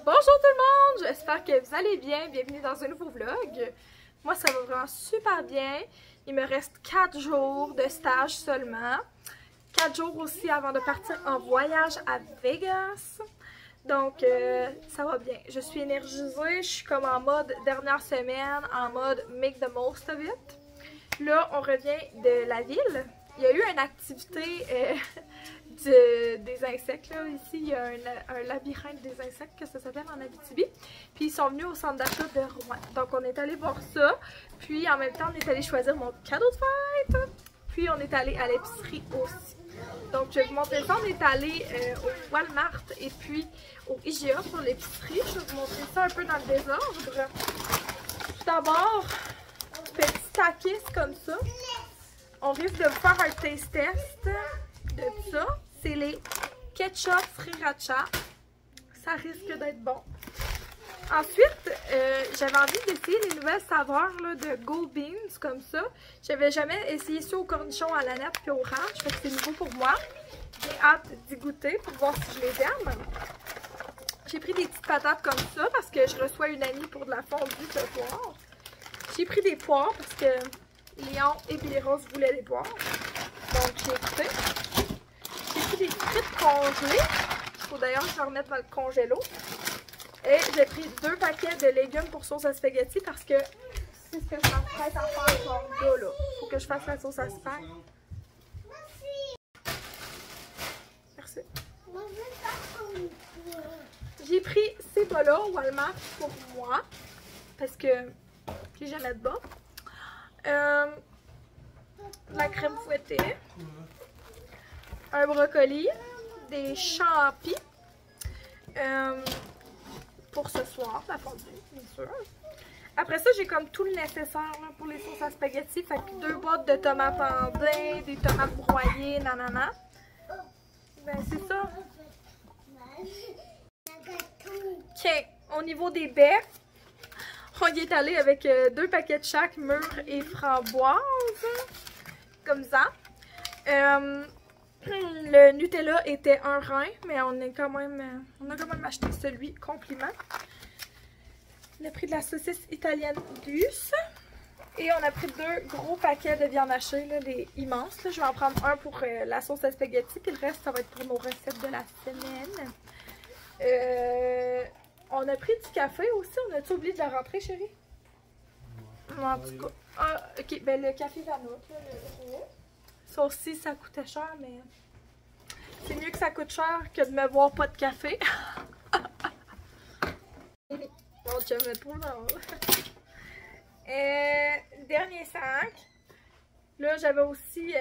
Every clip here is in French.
Bonjour tout le monde, j'espère que vous allez bien, bienvenue dans un nouveau vlog. Moi ça va vraiment super bien, il me reste 4 jours de stage seulement. 4 jours aussi avant de partir en voyage à Vegas. Donc ça va bien, je suis énergisée, je suis comme en mode dernière semaine, en mode make the most of it. Là on revient de la ville, il y a eu une activité des insectes là, ici il y a un labyrinthe des insectes que ça s'appelle en Abitibi, puis ils sont venus au centre d'achat de Rouen, donc on est allé voir ça, puis en même temps on est allé choisir mon cadeau de fête, puis on est allé à l'épicerie aussi. Donc je vais vous montrer ça, on est allé au Walmart et puis au IGA pour l'épicerie, je vais vous montrer ça un peu dans le désordre. Tout d'abord, petit taquis comme ça, on risque de faire un taste test de ça. C'est les ketchup sriracha. Ça risque d'être bon. Ensuite, j'avais envie d'essayer les nouvelles saveurs là, de Go Beans comme ça. J'avais jamais essayé ça au cornichon, à la nette puis au ranch. Fait que c'est nouveau pour moi. J'ai hâte d'y goûter pour voir si je les aime. J'ai pris des petites patates comme ça parce que je reçois une amie pour de la fondue ce soir. J'ai pris des poires parce que Léon et Billy Rose voulaient les poires. Donc j'ai écouté. J'ai pris des frites congelées. Il faut d'ailleurs que je les remette dans le congélo. Et j'ai pris 2 paquets de légumes pour sauce à spaghetti parce que c'est ce que je m'apprête à faire genre là. Faut que je fasse la sauce à spag. Merci. J'ai pris ces bas-là au Walmart pour moi parce que j'ai jamais de bas. La crème fouettée, un brocoli, des champis pour ce soir, la fondue, bien sûr. Après ça, j'ai comme tout le nécessaire là, pour les sauces à spaghetti. Fait que 2 boîtes de tomates en blé, des tomates broyées, nanana. Ben c'est ça. Ok, au niveau des baies, on y est allé avec 2 paquets de chaque, mûres et framboises. Comme ça. Le Nutella était un rein, mais on a quand même acheté celui compliment. On a pris de la saucisse italienne douce. Et on a pris 2 gros paquets de viande hachée, là, les immenses. Là. Je vais en prendre un pour la sauce à spaghetti, puis le reste, ça va être pour nos recettes de la semaine. On a pris du café aussi. On a-tu oublié de le rentrer, chérie? En tout cas. Ah, ok, ben le café Vanout, ça aussi, ça coûtait cher, mais c'est mieux que ça coûte cher que de me boire pas de café. Bon, tu vas mettre trop dans dernier sac. Là, j'avais aussi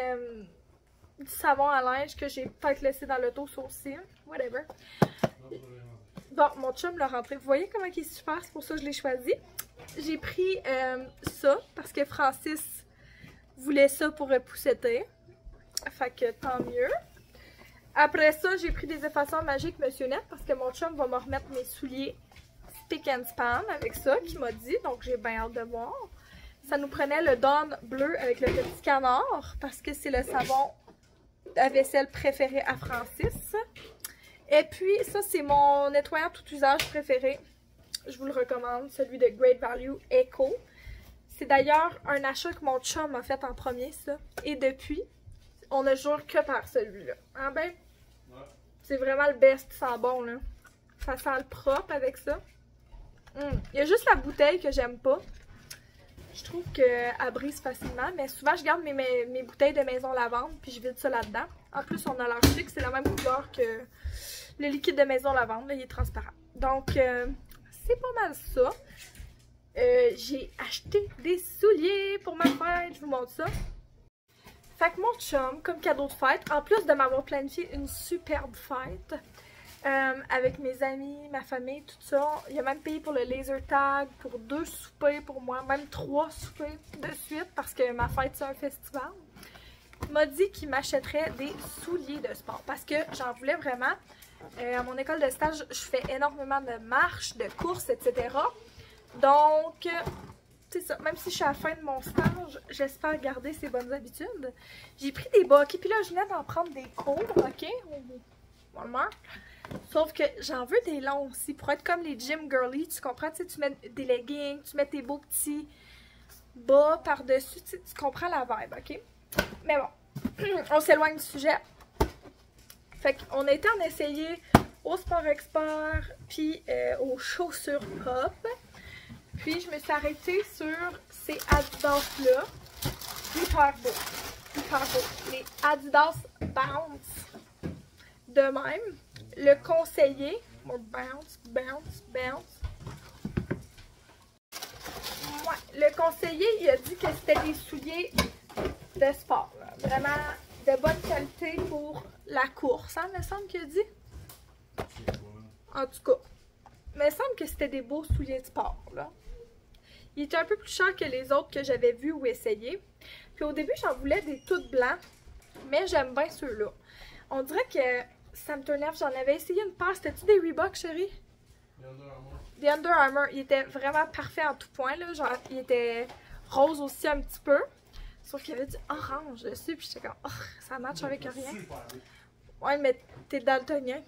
du savon à linge que j'ai peut-être laissé dans l'auto, ça aussi. Whatever. Bon, mon chum l'a rentré. Vous voyez comment il est super, c'est pour ça que je l'ai choisi. J'ai pris ça parce que Francis voulait ça pour repousseter. Fait que tant mieux. Après ça, j'ai pris des effaceurs magiques Monsieur Net parce que mon chum va me remettre mes souliers Spick and Span avec ça qu'il m'a dit. Donc j'ai bien hâte de voir. Ça nous prenait le Dawn bleu avec le petit canard parce que c'est le savon à vaisselle préféré à Francis. Et puis ça, c'est mon nettoyant tout usage préféré. Je vous le recommande, celui de Great Value Eco. C'est d'ailleurs un achat que mon chum a fait en premier, ça. Et depuis, on ne jure que par celui-là. Hein ben? Ouais. C'est vraiment le best, ça sent bon, là. Ça sent le propre avec ça. Il y a juste la bouteille que j'aime pas. Je trouve qu'elle brise facilement, mais souvent je garde mes bouteilles de maison lavande, puis je vide ça là-dedans. En plus, on a l'air chic, c'est la même couleur que le liquide de maison lavande, là, il est transparent. Donc, c'est pas mal ça. J'ai acheté des souliers pour ma fête, je vous montre ça. Fait que mon chum, comme cadeau de fête, en plus de m'avoir planifié une superbe fête, avec mes amis, ma famille, tout ça, il a même payé pour le laser tag, pour 2 soupers pour moi, même 3 soupers de suite, parce que ma fête c'est un festival. Il m'a dit qu'il m'achèterait des souliers de sport, parce que j'en voulais vraiment. À mon école de stage, je fais énormément de marches, de courses, etc. Donc, c'est ça. Même si je suis à la fin de mon stage, j'espère garder ces bonnes habitudes. J'ai pris des bas. OK, puis là, je venais d'en prendre des cours, OK? Walmart. Sauf que j'en veux des longs aussi pour être comme les gym girly, tu comprends? Tu sais, tu mets des leggings, tu mets tes beaux petits bas par-dessus, tu comprends la vibe, ok? Mais bon, on s'éloigne du sujet. Fait qu'on a été en essayer au Sport Expert, puis aux chaussures pop. Puis je me suis arrêtée sur ces Adidas-là. Hyper beau. Hyper beau. Les Adidas Bounce. De même, le conseiller, bounce. Ouais, le conseiller, il a dit que c'était des souliers de sport. Là. Vraiment de bonne qualité pour la course, hein, me semble qu'il a dit. En tout cas, me semble que c'était des beaux souliers de sport, là. Il était un peu plus cher que les autres que j'avais vus ou essayés. Puis au début, j'en voulais des tout blancs, mais j'aime bien ceux-là. On dirait que ça me tourne. J'en avais essayé une paire. C'était-tu des Reebok, chérie? Des Under Armour. Il était vraiment parfait en tout point, là. Genre, il était rose aussi un petit peu. Sauf qu'il y avait du orange dessus. Puis j'étais comme, oh, ça match avec rien. Ouais, mais t'es daltonien.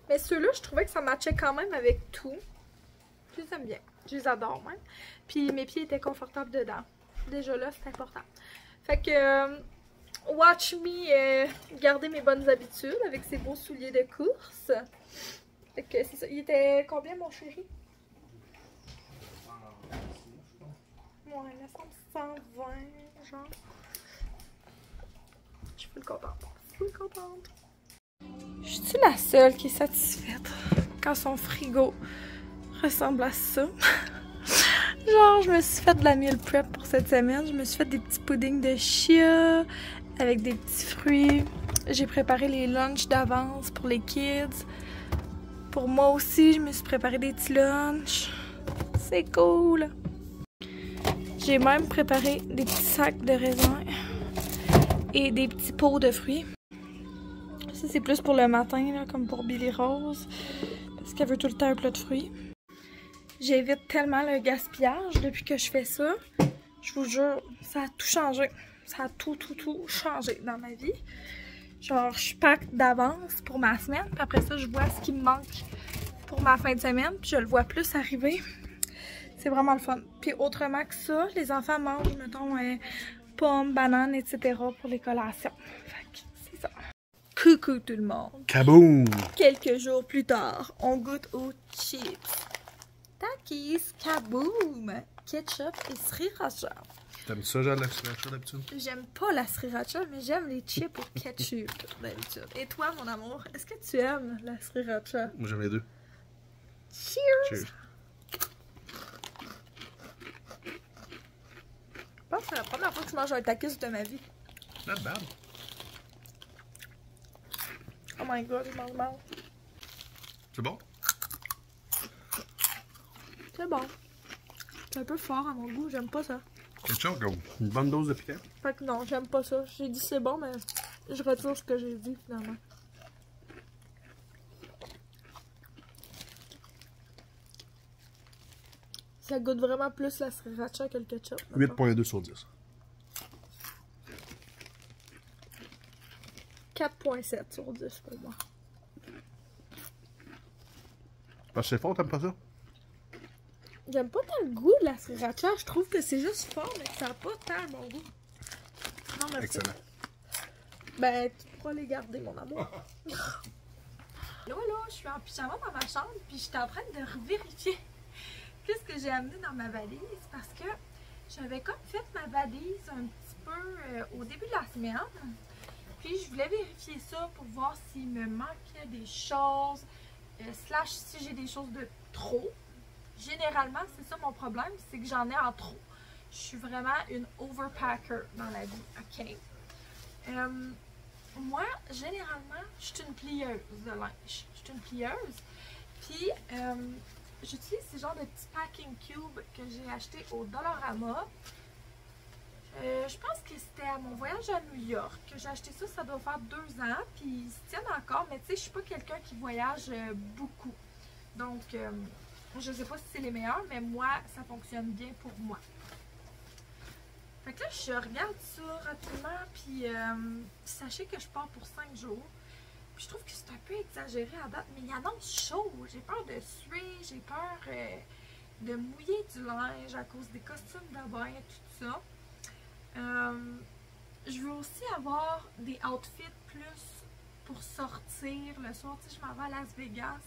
Mais ceux-là, je trouvais que ça matchait quand même avec tout. Je les aime bien. Je les adore même. Puis mes pieds étaient confortables dedans. Déjà là, c'est important. Fait que, watch me garder mes bonnes habitudes avec ces beaux souliers de course. Fait que c'est ça. Il était combien, mon chéri? Ouais, il me semble 120, genre. Je suis full contente. Full contente. Je suis la seule qui est satisfaite quand son frigo ressemble à ça. Genre, je me suis fait de la meal prep pour cette semaine. Je me suis fait des petits puddings de chia avec des petits fruits. J'ai préparé les lunchs d'avance pour les kids. Pour moi aussi, je me suis préparé des petits lunchs. C'est cool. J'ai même préparé des petits sacs de raisins et des petits pots de fruits. Ça, c'est plus pour le matin, là, comme pour Billy Rose, parce qu'elle veut tout le temps un plat de fruits. J'évite tellement le gaspillage depuis que je fais ça. Je vous jure, ça a tout changé. Ça a tout changé dans ma vie. Genre, je pack d'avance pour ma semaine, puis après ça, je vois ce qui me manque pour ma fin de semaine, puis je le vois plus arriver. C'est vraiment le fun. Puis autrement que ça, les enfants mangent, mettons, pommes, bananes, etc. pour les collations. Fait que c'est ça. Coucou tout le monde. Kaboom! Quelques jours plus tard, on goûte aux chips. Takis, kaboom! Ketchup et sriracha. T'aimes ça, genre, la sriracha d'habitude? J'aime pas la sriracha, mais j'aime les chips au ketchup d'habitude. Et toi, mon amour, est-ce que tu aimes la sriracha? Moi, j'aime les deux. Cheers! Cheers! Je pense que c'est la première fois que je mange un takis de ma vie. Not bad. Oh my god, je mange mal. C'est bon? C'est bon. C'est un peu fort à mon goût, j'aime pas ça. Ketchup, comme une bonne dose de piquant. Fait que non, j'aime pas ça. J'ai dit c'est bon, mais je retire ce que j'ai dit finalement. Ça goûte vraiment plus la sriracha que le ketchup. 8.2 sur 10. 4.7 sur 10 pour moi. Parce que c'est fort, t'aimes pas ça? J'aime pas tant le goût de la sriracha. Je trouve que c'est juste fort, mais que ça n'a pas tant bon goût. Non, merci. Excellent. Ben, tu pourras les garder, mon amour. Là, je suis en pyjama dans ma chambre, puis j'étais en train de vérifier qu'est-ce que j'ai amené dans ma valise, parce que j'avais comme fait ma valise un petit peu au début de la semaine. Puis je voulais vérifier ça pour voir s'il me manquait des choses, slash si j'ai des choses de trop. Généralement, c'est ça mon problème, c'est que j'en ai en trop. Je suis vraiment une overpacker dans la vie, ok? Moi, généralement, je suis une plieuse de linge. Je suis une plieuse. Puis, j'utilise ces genres de petits packing cubes que j'ai achetés au Dollarama. Je pense que c'était à mon voyage à New York que j'ai acheté ça. Ça doit faire 2 ans. Puis, ils se tiennent encore. Mais tu sais, je suis pas quelqu'un qui voyage beaucoup. Donc, je sais pas si c'est les meilleurs, mais moi, ça fonctionne bien pour moi. Fait que là, je regarde ça rapidement, puis sachez que je pars pour 5 jours. Puis je trouve que c'est un peu exagéré à date, mais il annonce chaud. J'ai peur de suer, j'ai peur de mouiller du linge à cause des costumes de bain, tout ça. Je veux aussi avoir des outfits plus pour sortir le soir. Tu sais, je m'en vais à Las Vegas.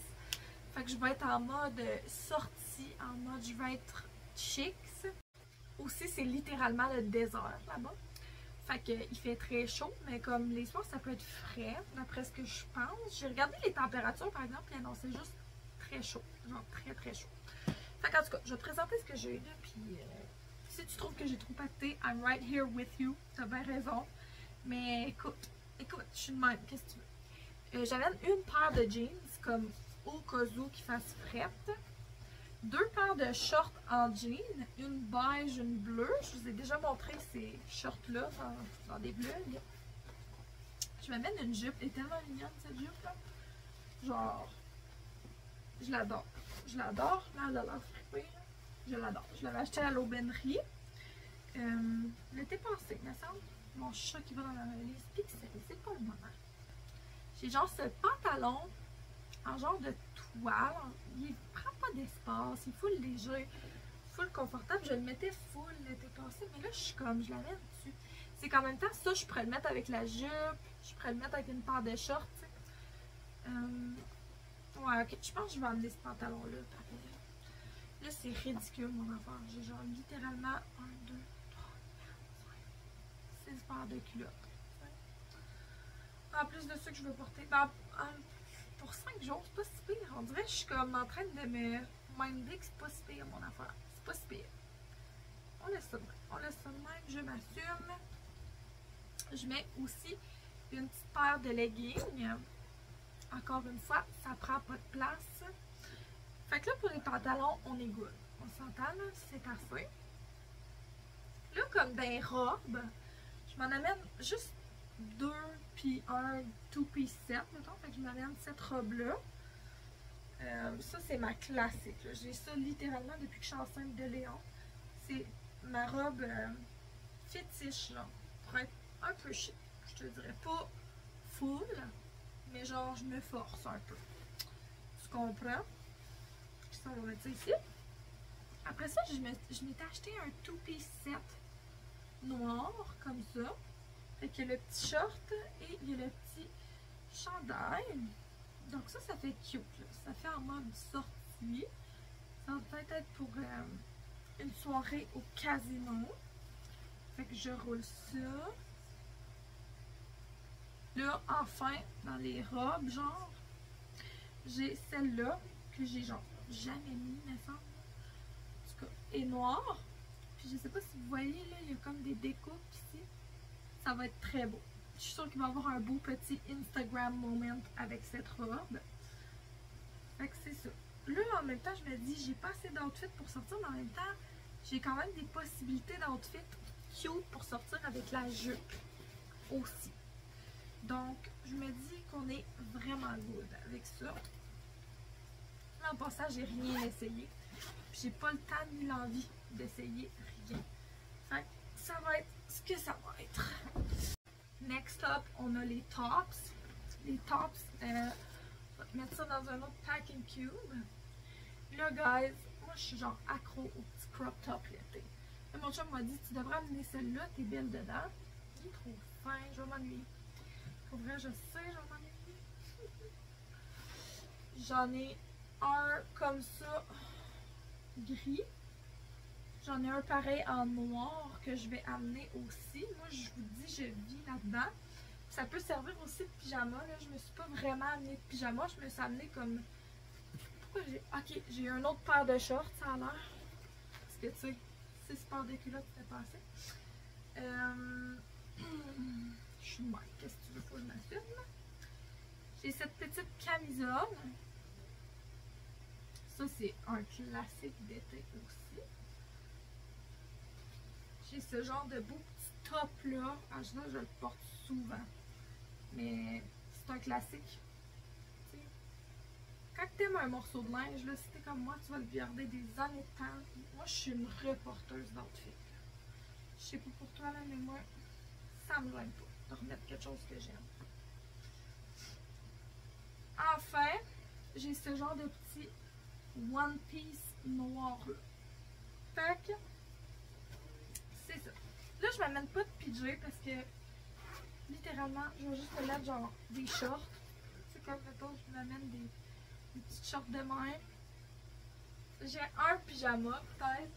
Fait que je vais être en mode sortie, en mode je vais être chic. Aussi, c'est littéralement le désert là-bas. Fait qu'il fait très chaud, mais comme les soirs, ça peut être frais, d'après ce que je pense. J'ai regardé les températures, par exemple, et non, c'est juste très chaud. Genre très très chaud. Fait qu'en tout cas, je vais te présenter ce que j'ai là, puis si tu trouves que j'ai trop pacté, I'm right here with you. T'as bien raison. Mais écoute, je suis de même, qu'est-ce que tu veux? J'avais une paire de jeans, comme au cas où qu'il fasse frette. 2 paires de shorts en jean, une beige, une bleue. Je vous ai déjà montré ces shorts-là dans des bleus. Là. Je m'amène une jupe. Elle est tellement mignonne, cette jupe-là. Genre, je l'adore. Je l'adore. Là, elle a l'air frippée. Je l'adore. Je l'avais acheté à l'aubainerie. L'été passé, il me semble. Mon chat qui va dans la valise pixel. C'est pas le moment. J'ai genre ce pantalon en genre de toile. Il prend pas d'espace. Il est full léger. Full confortable. Je le mettais full l'été passé. Mais là, je suis comme, je la mets dessus. C'est qu'en même temps, ça, je pourrais le mettre avec la jupe. Je pourrais le mettre avec une paire de shorts. Ouais, ok. Je pense que je vais amener ce pantalon-là. Là, c'est ridicule, mon affaire. J'ai genre littéralement 1, 2, 3, 4, 5, 6 paires de culottes. En plus de ça que je veux porter. Ben, pour 5 jours, c'est pas si pire. On dirait que je suis comme en train de me minder que c'est pas si pire, mon affaire. C'est pas si pire. On laisse ça de même. On laisse ça de même. Je m'assume. Je mets aussi une petite paire de leggings. Encore une fois, ça prend pas de place. Fait que là, pour les pantalons, on est good. On s'entend, là, c'est assez. Là, comme des robes, je m'en amène juste 2 puis un 2-piece set, mettons. Fait que je m'amène cette robe-là. Ça, c'est ma classique. J'ai ça littéralement depuis que je suis enceinte de Léon. C'est ma robe fétiche, là. Pour être un peu chic. Je te dirais pas full, mais genre, je me force un peu. Tu comprends? Ça, on va mettre ça ici. Après ça, je m'étais acheté un 2-piece set noir, comme ça. Fait qu'il y a le petit short et il y a le petit chandail. Donc ça fait cute. Là. Ça fait en mode sortie. Ça va peut-être être pour une soirée au casino. Fait que je roule ça. Là, enfin, dans les robes, genre, j'ai celle-là que j'ai genre jamais mis, me semble. En tout cas, et noire. Puis je sais pas si vous voyez, là, il y a comme des découpes ici. Ça va être très beau. Je suis sûre qu'il va y avoir un beau petit Instagram moment avec cette robe. Fait que c'est ça. Là, en même temps, je me dis, j'ai pas assez d'outfits pour sortir, mais en même temps, j'ai quand même des possibilités d'outfits cute pour sortir avec la jupe aussi. Donc, je me dis qu'on est vraiment good avec ça. Là, en passant, j'ai rien essayé. J'ai pas le temps ni l'envie d'essayer rien. Fait que ça va être ce que ça va être. Next up, on a les tops. Les tops, je vais mettre ça dans un autre packing cube. Là, guys, moi, je suis genre accro au petit crop top l'été. Mon chum m'a dit, tu devrais amener celle-là, t'es belle dedans. Il est trop fin, je vais m'ennuyer. Pour vrai, je sais, je vais m'ennuyer. J'en ai un comme ça, gris. J'en ai un pareil en noir que je vais amener aussi. Moi, je vous dis, je vis là-dedans. Ça peut servir aussi de pyjama. Là. Je me suis pas vraiment amenée de pyjama. Je me suis amenée comme... Pourquoi j'ai... Ok, j'ai un autre paire de shorts, ça a l'air. Parce que, tu sais, 6 paires de culottes, c'était passé. Je suis mal. Qu'est-ce que tu veux? Faut que je m'assume. J'ai cette petite camisole. Ça, c'est un classique d'été aussi. J'ai ce genre de beau petit top-là. En général, je le porte souvent. Mais c'est un classique. T'sais, quand tu aimes un morceau de linge, là, si t'es comme moi, tu vas le garder des années de temps. Moi, je suis une reporteuse d'outfit. Je sais pas pour toi là, mais moi, ça me gêne pas de remettre quelque chose que j'aime. Enfin, j'ai ce genre de petit One Piece noir. Fait que, c'est ça. Là, je m'amène pas de PJ parce que, littéralement, je vais juste me mettre genre des shorts. C'est comme, mettons, je m'amène des petites shorts de même. J'ai un pyjama, peut-être.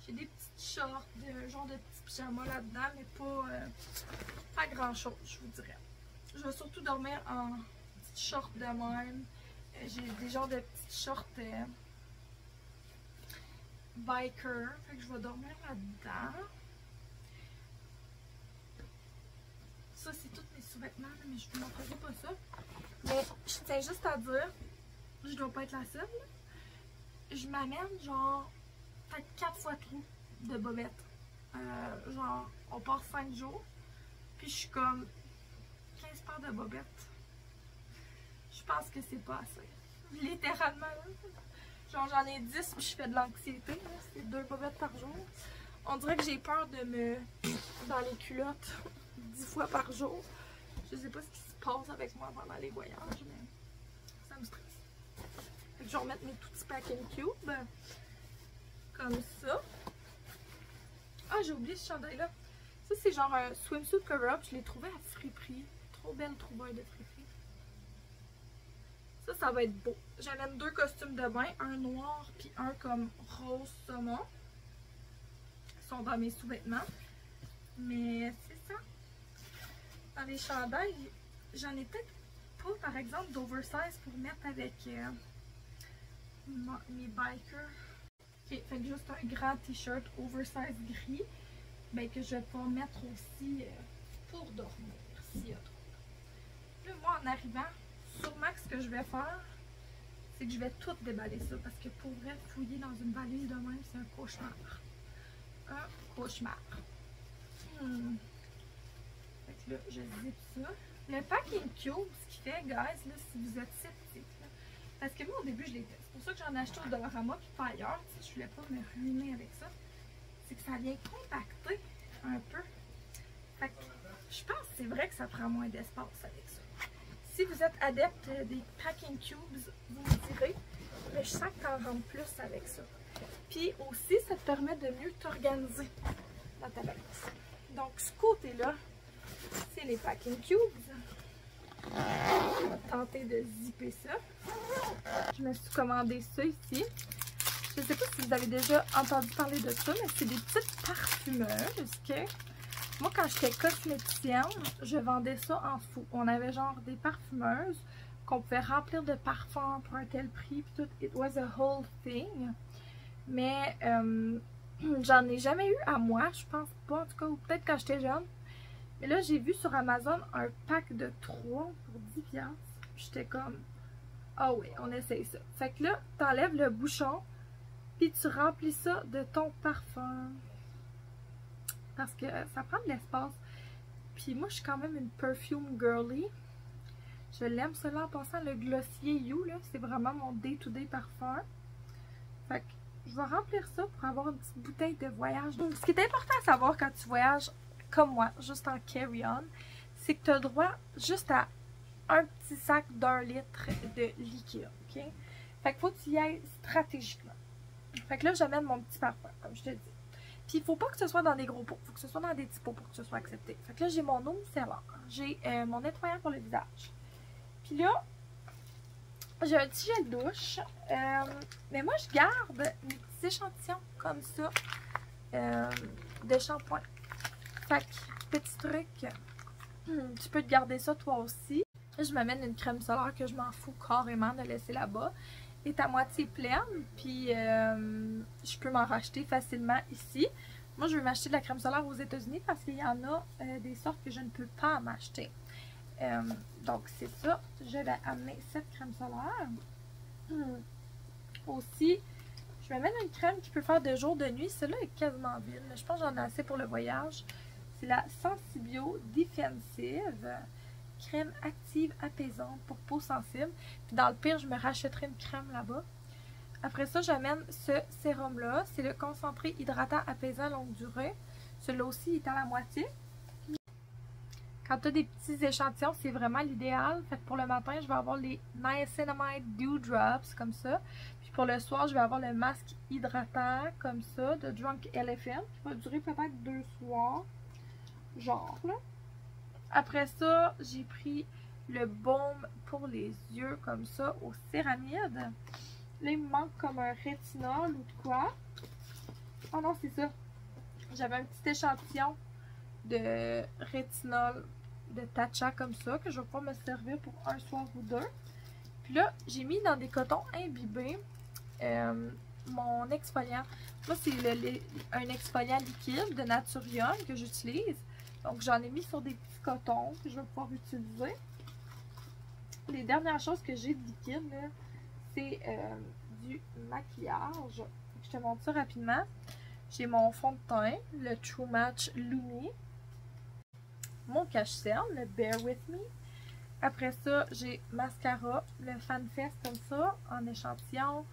J'ai des petites shorts, genre de petits pyjamas là-dedans, mais pas grand-chose, je vous dirais. Je vais surtout dormir en petites shorts de même. J'ai des genres de petites shorts biker. Fait que je vais dormir là-dedans. Ça, c'est tous mes sous-vêtements, mais je ne vous montrerai pas ça. Mais je tiens juste à dire, je dois pas être la seule. Je m'amène genre peut-être 4 fois trop de bobettes. Genre, on part 5 jours. Puis je suis comme 15 paires de bobettes. Je pense que c'est pas assez. Littéralement, là. Genre j'en ai 10 puis je fais de l'anxiété. C'est 2 bobettes par jour. On dirait que j'ai peur de me... dans les culottes 10 fois par jour. Je sais pas ce qui se passe avec moi pendant les voyages, mais ça me stresse. Fait que je vais remettre mes tout petits packing cubes. Comme ça. Ah, j'ai oublié ce chandail-là. Ça, c'est genre un swimsuit cover-up. Je l'ai trouvé à friperie. Trop belle trouvaille de friperie. Ça va être beau. J'amène 2 costumes de bain. Un noir puis un comme rose saumon. Ils sont dans mes sous-vêtements. Mais c'est ça. Dans les chandails, j'en ai peut-être pas, par exemple, d'oversize pour mettre avec mes bikers. Ok, fait que juste un grand t-shirt oversize gris, ben que je vais pas mettre aussi pour dormir s'il y a trop. Là, moi, en arrivant, sûrement que ce que je vais faire, c'est que je vais tout déballer ça, parce que pour vrai, fouiller dans une valise de même, c'est un cauchemar. Un cauchemar. Fait que là, je zip ça. Le packing cube, ce qui fait, guys, là, si vous êtes sceptique, là, parce que moi, au début, je l'étais. C'est pour ça que j'en ai acheté au Dollarama puis pas ailleurs. Je voulais pas me ruiner avec ça. C'est que ça vient compacter un peu. Fait que je pense que c'est vrai que ça prend moins d'espace avec ça. Si vous êtes adepte des packing cubes, vous me direz. Mais je sens que t'en rentres plus avec ça. Puis aussi, ça te permet de mieux t'organiser dans ta valise. Donc, ce côté-là, c'est les packing cubes. On va tenter de zipper ça. Je me suis commandé ça ici. Je ne sais pas si vous avez déjà entendu parler de ça, mais c'est des petites parfumeuses que moi, quand j'étais cosméticienne, je vendais ça en fou. On avait genre des parfumeuses qu'on pouvait remplir de parfums pour un tel prix, puis tout. It was a whole thing. Mais j'en ai jamais eu à moi, je pense pas, en tout cas, ou peut-être quand j'étais jeune. Mais là, j'ai vu sur Amazon un pack de 3 pour 10$. J'étais comme, ah oui, on essaye ça. Fait que là, t'enlèves le bouchon, puis tu remplis ça de ton parfum. Parce que ça prend de l'espace. Puis moi, je suis quand même une perfume girly. Je l'aime, cela en passant, le Glossier You, là, c'est vraiment mon day-to-day parfum. Fait que je vais remplir ça pour avoir une petite bouteille de voyage. Donc, ce qui est important à savoir quand tu voyages comme moi, juste en carry-on, c'est que tu as droit juste à un petit sac d'1 litre de liquide, ok? Fait qu'il faut que tu y ailles stratégiquement. Fait que là, j'amène mon petit parfum, comme je te dis. Puis, il faut pas que ce soit dans des gros pots. Il faut que ce soit dans des petits pots pour que ce soit accepté. Fait que là, j'ai mon eau micellaire. J'ai mon nettoyant pour le visage. Puis là, j'ai un petit gel douche. Mais moi, je garde mes petits échantillons comme ça de shampoing. Fait que, petit truc, tu peux te garder ça toi aussi. Là, je m'amène une crème solaire que je m'en fous carrément de laisser là-bas. Elle est à moitié pleine, puis je peux m'en racheter facilement ici. Moi, je vais m'acheter de la crème solaire aux États-Unis parce qu'il y en a des sortes que je ne peux pas m'acheter. Donc, c'est ça. Je vais amener cette crème solaire. Aussi, je vais amène une crème qui peut faire de jour, de nuit. Celle-là est quasiment vide. Je pense que j'en ai assez pour le voyage. C'est la Sensibio Defensive. Crème active apaisante pour peau sensible. Puis dans le pire, je me rachèterai une crème là-bas. Après ça, j'amène ce sérum-là. C'est le concentré hydratant apaisant longue durée. Celui-là aussi est à la moitié. Quand tu as des petits échantillons, c'est vraiment l'idéal. Fait que pour le matin, je vais avoir les Niacinamide Dew Drops, comme ça. Puis pour le soir, je vais avoir le masque hydratant, comme ça, de Drunk Elephant, qui va durer peut-être 2 soirs. Genre, là. Après ça, j'ai pris le baume pour les yeux, comme ça, au céramide. Là, il me manque comme un rétinol ou de quoi. Oh non, c'est ça. J'avais un petit échantillon de rétinol de Tatcha comme ça, que je vais pouvoir me servir pour un soir ou 2. Puis là, j'ai mis dans des cotons imbibés mon exfoliant. Moi, c'est un exfoliant liquide de Naturium que j'utilise. Donc, j'en ai mis sur des petits cotons que je vais pouvoir utiliser. Les dernières choses que j'ai de liquide, c'est du maquillage. Je te montre ça rapidement. J'ai mon fond de teint, le True Match Lumi. Mon cache-cerne, le Bear With Me. Après ça, j'ai mascara, le FanFest comme ça, en échantillon.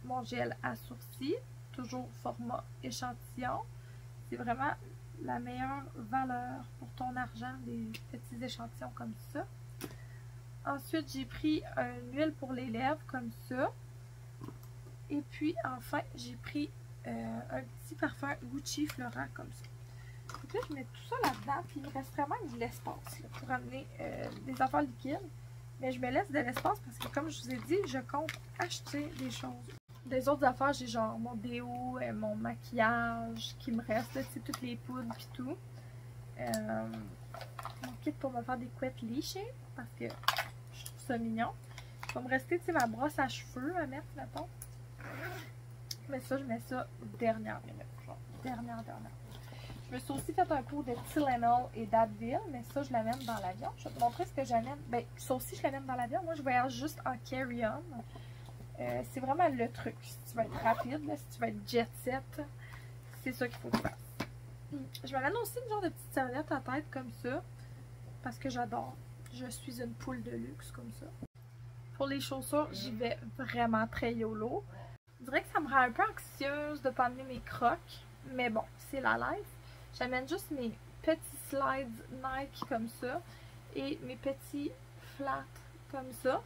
Mon gel à sourcils, toujours format échantillon. C'est vraiment la meilleure valeur pour ton argent, des petits échantillons comme ça. Ensuite, j'ai pris une huile pour les lèvres comme ça. Et puis, enfin, j'ai pris un petit parfum Gucci Florent comme ça. Donc là, je mets tout ça là-dedans, puis il me reste vraiment de l'espace pour amener des affaires liquides. Mais je me laisse de l'espace parce que, comme je vous ai dit, je compte acheter des choses. Des autres affaires, j'ai genre mon déo, mon maquillage qui me reste, tu sais, toutes les poudres et tout. Mon kit pour me faire des couettes lichées parce que je trouve ça mignon. Il va me rester, tu sais, ma brosse à cheveux à mettre, mettons. Mais ça, je mets ça dernière minute. Genre, dernière. Je me suis aussi fait un pot de Tylenol et d'Advil, mais ça, je l'amène dans l'avion. Je vais te montrer ce que j'amène. Ben, ça aussi, je l'amène dans l'avion. Moi, je voyage juste en carry-on. C'est vraiment le truc. Si tu veux être rapide, là, si tu veux être jet-set, c'est ça qu'il faut que tu fasses. Je m'amène aussi une genre de petite serviette à tête comme ça, parce que j'adore. Je suis une poule de luxe comme ça. Pour les chaussures, j'y vais vraiment très YOLO. Je dirais que ça me rend un peu anxieuse de ne pas amener mes crocs, mais bon, c'est la life. J'amène juste mes petits slides Nike comme ça et mes petits flats comme ça.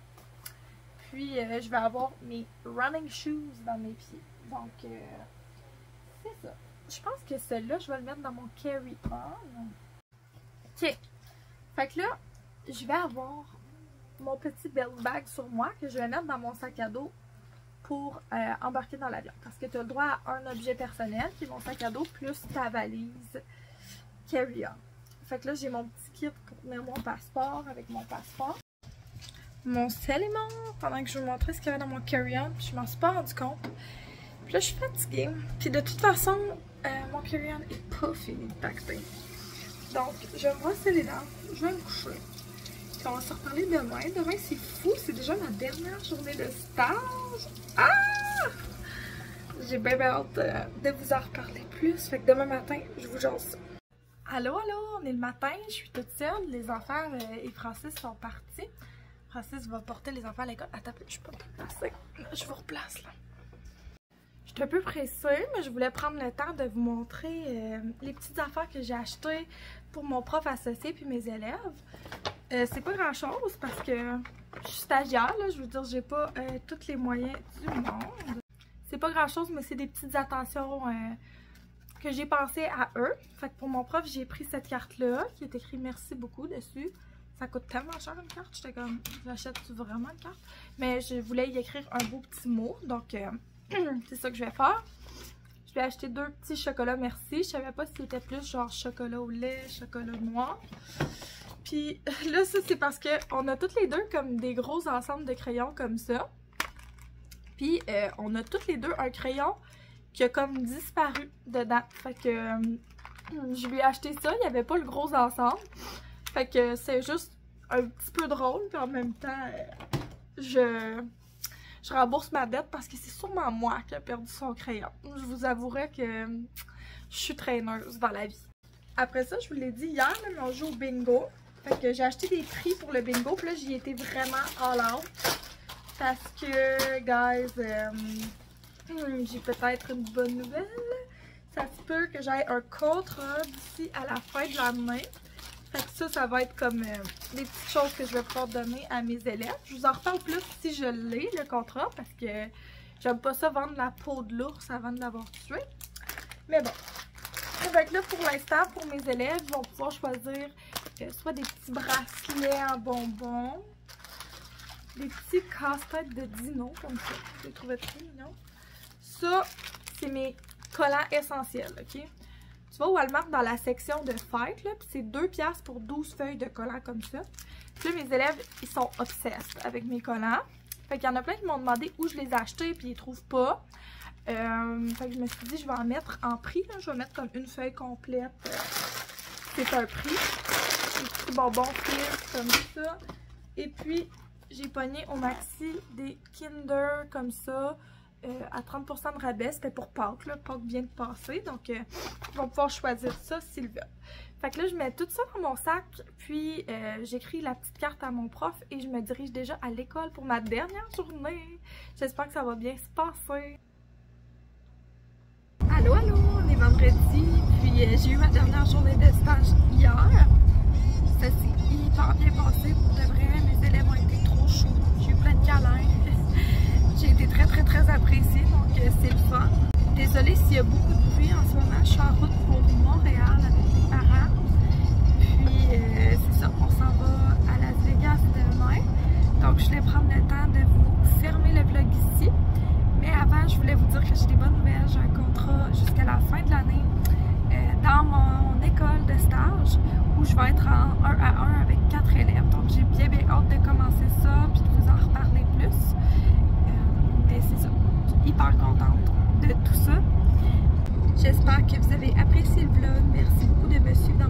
Puis je vais avoir mes running shoes dans mes pieds. Donc c'est ça. Je pense que celui-là, je vais le mettre dans mon carry-on. Ok. Fait que là, je vais avoir mon petit belt bag sur moi que je vais mettre dans mon sac à dos pour embarquer dans l'avion. Parce que tu as le droit à un objet personnel qui est mon sac à dos plus ta valise carry-on. Fait que là, j'ai mon petit kit pour tenir mon passeport avec mon passeport. Mon sel est mort pendant que je vous montrais ce qu'il y avait dans mon carry-on. Puis je m'en suis pas rendu compte. Puis là, je suis fatiguée. Puis de toute façon, mon carry-on est pas fini de pacter. Donc, je vais me brosser les dents. Je vais me coucher. Puis on va se reparler demain. Demain, c'est fou. C'est déjà ma dernière journée de stage. Ah! J'ai bien hâte de vous en reparler plus. Fait que demain matin, je vous jase ça. Allô, on est le matin. Je suis toute seule. Les enfants et Francis sont partis. Francis va porter les enfants à l'école. Attends, je peux pas passer. Je vous replace là. Je suis un peu pressée, mais je voulais prendre le temps de vous montrer les petites affaires que j'ai achetées pour mon prof associé puis mes élèves. C'est pas grand chose parce que je suis stagiaire, là, je veux dire, j'ai pas tous les moyens du monde. C'est pas grand chose, mais c'est des petites attentions que j'ai pensé à eux. Fait que pour mon prof, j'ai pris cette carte-là qui est écrit merci beaucoup dessus. Ça coûte tellement cher une carte, j'étais comme, j'achète vraiment une carte? Mais je voulais y écrire un beau petit mot, donc c'est ça que je vais faire. Je vais acheter 2 petits chocolats merci. Je savais pas si c'était plus genre chocolat au lait, chocolat noir. Puis là, ça c'est parce qu'on a toutes les deux comme des gros ensembles de crayons comme ça. Puis on a toutes les deux un crayon qui a comme disparu dedans. Fait que je lui ai acheté ça, il n'y avait pas le gros ensemble. Fait que c'est juste un petit peu drôle, puis en même temps, je rembourse ma dette parce que c'est sûrement moi qui a perdu son crayon. Je vous avouerai que je suis traîneuse dans la vie. Après ça, je vous l'ai dit hier, là, on joue au bingo. Fait que j'ai acheté des prix pour le bingo, puis là, j'y étais vraiment all out. Parce que, guys, j'ai peut-être une bonne nouvelle. Ça se peut que j'aille un contrat d'ici à la fin de l'année. Fait que ça va être comme des petites choses que je vais pouvoir donner à mes élèves. Je vous en reparle plus si je l'ai, le contrat, parce que j'aime pas ça vendre la peau de l'ours avant de l'avoir tué. Mais bon. Fait que là, pour l'instant, pour mes élèves, ils vont pouvoir choisir soit des petits bracelets en bonbons, des petits casse-têtes de dino, comme ça. Je les trouvais trop mignons. Ça, c'est mes collants essentiels, ok? Tu vas au Walmart dans la section de fête, là, puis c'est 2$ pour 12 feuilles de collants comme ça. Puis là, mes élèves, ils sont obsessed avec mes collants. Fait qu'il y en a plein qui m'ont demandé où je les ai achetés, puis ils trouvent pas. Fait que je me suis dit, je vais en mettre en prix, là. Je vais mettre comme une feuille complète. C'est un prix. Des petits bonbons fils comme ça. Et puis, j'ai pogné au maxi des Kinder comme ça. À 30% de rabais, c'était pour Pâques, là. Pâques vient de passer, donc ils vont pouvoir choisir ça s'ils veulent. Fait que là, je mets tout ça dans mon sac, puis j'écris la petite carte à mon prof et je me dirige déjà à l'école pour ma dernière journée. J'espère que ça va bien se passer. Allô, allô, on est vendredi, puis j'ai eu ma dernière journée de stage hier. Ça s'est hyper bien passé, pour de vrai, mes élèves ont été trop chauds, j'ai eu plein de câlins. J'ai été très appréciée, donc c'est le fun. Désolée s'il y a beaucoup de bruit en ce moment, je suis en route pour Montréal avec mes parents. Puis c'est ça, on s'en va à Las Vegas demain. Donc je voulais prendre le temps de vous fermer le vlog ici. Mais avant, je voulais vous dire que j'ai des bonnes nouvelles. J'ai un contrat jusqu'à la fin de l'année dans mon école de stage où je vais être en 1 à 1 avec 4 élèves. Donc j'ai bien hâte de commencer ça puis de vous en reparler plus. C'est ça, je suis hyper contente de tout ça. J'espère que vous avez apprécié le vlog. Merci beaucoup de me suivre